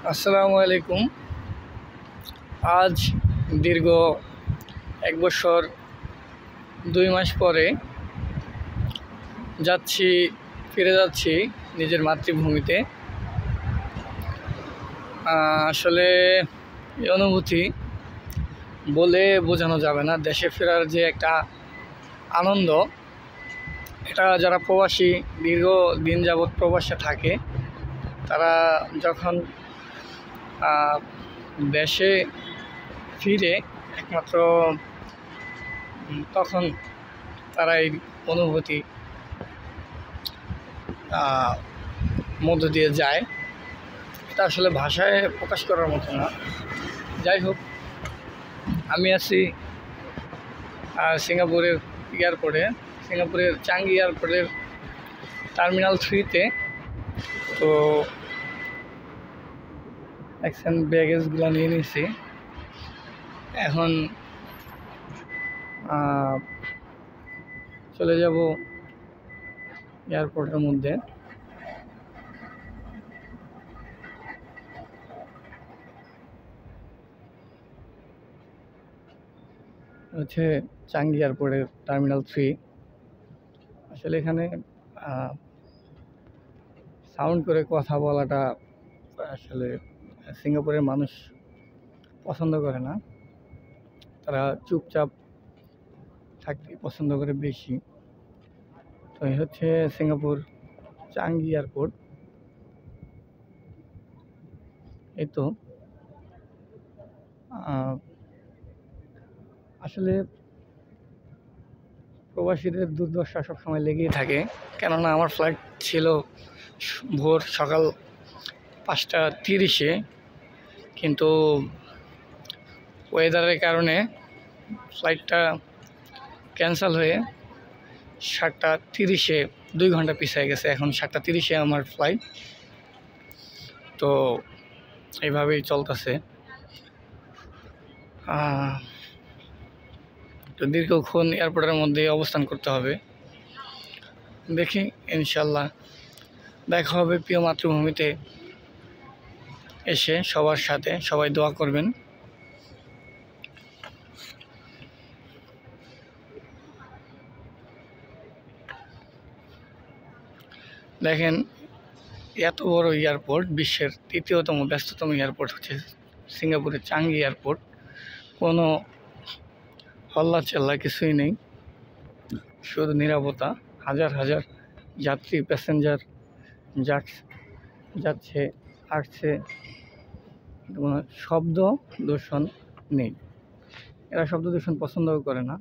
আসসালামু আলাইকুম। আজ দীর্ঘ 1 বছর 2 মাস পরে ফিরে যাচ্ছি নিজের মাতৃভূমিতে। আসলে এই অনুভূতি বলে বোঝানো যাবে না। দেশে ফেরার যে একটা আনন্দ, এটা যারা প্রবাসী দীর্ঘদিন যাবৎ প্রবাসে থাকে, তারা যখন দেশে ফিরে একমাত্র তখন তারা এই অনুভূতি মধ্য দিয়ে যায়। এটা আসলে ভাষায় প্রকাশ করার মতো না। যাই হোক, আমি আছি সিঙ্গাপুরের চাঙ্গি এয়ারপোর্টের টার্মিনাল 3-তে। তো ব্যাগেজগুলো নিয়ে নিয়েছি। এখন চলে যাব এয়ারপোর্টের মধ্যে। হচ্ছে চাঙ্গি এয়ারপোর্টের টার্মিনাল 3। আসলে এখানে সাউন্ড করে কথা বলাটা আসলে সিঙ্গাপুরের মানুষ পছন্দ করে না। তারা চুপচাপ থাকতে পছন্দ করে বেশি। তো এই হচ্ছে সিঙ্গাপুর চাঙ্গি এয়ারপোর্ট। এই তো আসলে প্রবাসীদের দুর্দশা সবসময় লেগেই থাকে। কেননা আমার ফ্লাইট ছিল ভোর সকাল 5:30-এ, কিন্তু ওয়েদারের কারণে ফ্লাইটটা ক্যান্সেল হয়ে 7:30-এ 2 ঘন্টা পিছিয়ে গেছে। এখন 7:30-এ আমার ফ্লাইট। তো এইভাবেই চলতেছে। তো দীর্ঘক্ষণ এয়ারপোর্টের মধ্যে অবস্থান করতে হবে। দেখি, ইনশাল্লাহ দেখা হবে প্রিয় মাতৃভূমিতে এসে সবার সাথে। সবাই দোয়া করবেন। দেখেন, এত বড় এয়ারপোর্ট, বিশ্বের 3য়তম ব্যস্ততম এয়ারপোর্ট হচ্ছে সিঙ্গাপুরের চাঙ্গি এয়ারপোর্ট। কোনো হল্লা চেল্লা কিছুই নেই, শুধু নিরাপত্তা। হাজার হাজার যাত্রী প্যাসেঞ্জার যাচ্ছে আসছে, কোনো শব্দ দূষণ নেই। এরা শব্দ দূষণ পছন্দও করে না।